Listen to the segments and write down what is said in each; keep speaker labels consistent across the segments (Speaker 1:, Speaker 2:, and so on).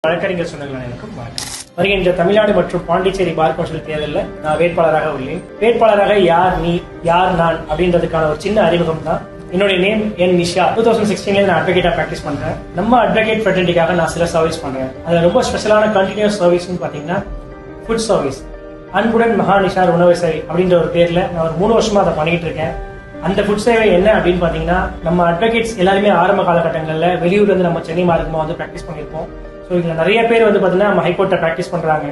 Speaker 1: வழக்கறிஞர் சொந்தங்கள் அனைவருக்கும் வணக்கம். வருகின்ற தமிழ்நாடு மற்றும் பாண்டிச்சேரி பார் கவுன்சில் தேர்தலில் நான் வேட்பாளராக உள்ளேன். வேட்பாளராக யார் நீ யார் நான் அப்படின்றதுக்கான ஒரு சின்ன அறிமுகம் தான். என்னுடைய நேம் என் நிஷா. 2016 நான் அட்வொகேட்டா பிராக்டிஸ் பண்றேன். நம்ம அட்வொகேட் ஃப்ரெட்டர்னிட்டிக்காக நான் சில சர்வீஸ் பண்றேன். அது ரொம்ப ஸ்பெஷலான கண்டினியூஸ் சர்வீஸ்னு பாத்தீங்கன்னா ஃபுட் சர்வீஸ். அன்புடன் மகா நிஷார் உணவு சேவை அப்படின்ற ஒரு பேர்ல நான் ஒரு 3 வருஷமா அதை பண்ணிட்டு இருக்கேன். அந்த ஃபுட் சேவை என்ன அப்படின்னு பாத்தீங்கன்னா, நம்ம அட்வொகேட்ஸ் எல்லாருமே ஆரம்ப காலகட்டங்களில் வெளியூர்ல இருந்து நம்ம சென்னை மார்க்கமா வந்து பிராக்டிஸ் பண்ணியிருப்போம். ஸோ இதுல நிறைய பேர் வந்து பாத்தீங்கன்னா நம்ம ஹைகோர்ட்டை பிராக்டிஸ் பண்றாங்க.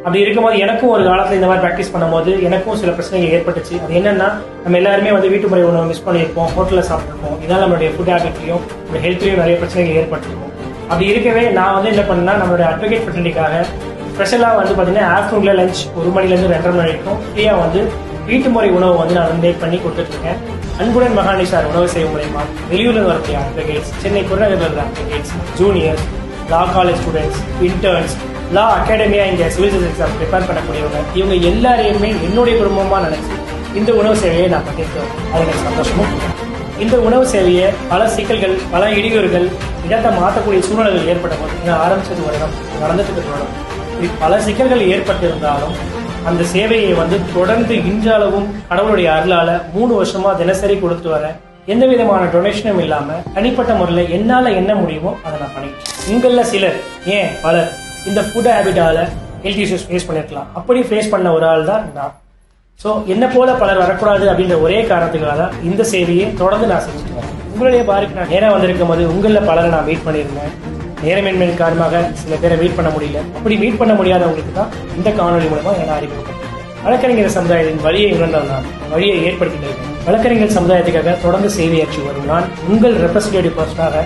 Speaker 1: அப்படி இருக்கும்போது எனக்கும் ஒரு காலத்துல இந்த மாதிரி பிராக்டிஸ் பண்ணும்போது எனக்கும் சில பிரச்சனைகள் ஏற்பட்டுச்சு. அது என்னன்னா, நம்ம எல்லாருமே வந்து வீட்டு முறை உணவு மிஸ் பண்ணியிருப்போம், ஹோட்டல்ல சாப்பிட்டுருப்போம். இதனால நம்மளுடைய ஃபுட் ஹேபிட்லயும் நம்ம ஹெல்த்லயும் நிறைய பிரச்சனைகள் ஏற்பட்டிருக்கும். அப்படி இருக்கவே நான் வந்து என்ன பண்ணேன்னா, நம்மளுடைய அட்வொகேட் ஃப்ரெட்டர்னிட்டிக்காக ஸ்பெஷலா வந்து பாத்தீங்கன்னா ஆஃப்டர்நூன்ல லஞ்ச் 1 மணிலேருந்து 2:30 மணி வரைக்கும் ஃப்ரீயா வந்து வீட்டு முறை உணவு வந்து நான் மேக் பண்ணி கொடுத்துட்டு இருக்கேன். அன்புடன் மகா நிஷார் உணவு சேவை மூலயமா வெளியூர்ல வரக்கூடிய அட்வொகேட்ஸ், சென்னை புறநகரில் இருக்கிற advocates, juniors, law college students, interns, law அகாடமியா இங்க சிவில் சர்வீஸ் எக்ஸாம் ப்ரிப்பேர் பண்ணக்கூடியவங்க, இவங்க எல்லாரையுமே என்னுடைய குடும்பமா நினைச்சு இந்த உணவு சேவையை நான் பண்ணியிருக்கேன். அது எனக்கு சந்தோஷமும். இந்த உணவு சேவையை பல சிக்கல்கள், பல இடையூறுகள், இடத்தை மாற்றக்கூடிய சூழ்நிலைகள் ஏற்பட்ட போது ஆரம்பிச்சது வருடம், நடந்துட்டு வருடம், இப்படி பல சிக்கல்கள் ஏற்பட்டிருந்தாலும் அந்த சேவையை வந்து தொடர்ந்து இன்றளவும் கடவுளுடைய அருளால 3 வருஷமா தினசரி கொடுத்துட்டு வரேன். எந்த விதமான டொனேஷனும் இல்லாம தனிப்பட்ட முறையில் என்னால என்ன முடியுமோ அதை நான் பண்ணிட்டேன். உங்கள சிலர், ஏன் பலர் இந்த ஃபுட் ஹேபிட்டால ஹெல்த் இஷ்யூஸ் ஃபேஸ் பண்ணிருக்கலாம். அப்படி ஃபேஸ் பண்ண ஒரு ஆள் தான் நான். ஸோ என்ன போல பலர் வரக்கூடாது அப்படின்ற ஒரே காரணத்துக்காக தான் இந்த சேவையை தொடர்ந்து நான் செஞ்சுட்டு வரேன். உங்களுடைய பாருக்கு நான் நேரம் வந்திருக்கும் போது உங்களில் பலரை நான் மீட் பண்ணியிருந்தேன். நேரமின்மையின் காரணமாக சில பேரை மீட் பண்ண முடியல. அப்படி மீட் பண்ண முடியாதவங்களுக்கு தான் இந்த காணொலி மூலமா என்ன அறிமுகம். வழக்கறிஞர் சமுதாயத்தின் வழியை உணர்ந்தவன் நான், வழியை ஏற்படுத்தினேன். வழக்கறிஞர் சமுதாயத்துக்காக தொடர்ந்து சேவையாற்றி வரும் நான் உங்கள் ரெப்ரஸன்டேட்டிவ் பர்சனாக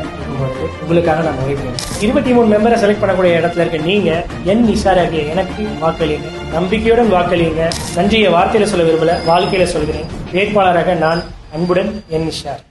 Speaker 1: உங்களுக்காக நான் உழைப்பேன். 23 மெம்பரை செலக்ட் பண்ணக்கூடிய இடத்துல இருக்க நீங்க என் நிஷாராகிய எனக்கு வாக்களியுங்க. நம்பிக்கையுடன் வாக்களியுங்க. நன்றியை வார்த்தையில சொல்ல விரும்பல, வாழ்க்கையில சொல்கிறேன். வேட்பாளராக நான் அன்புடன் என் நிஷார்.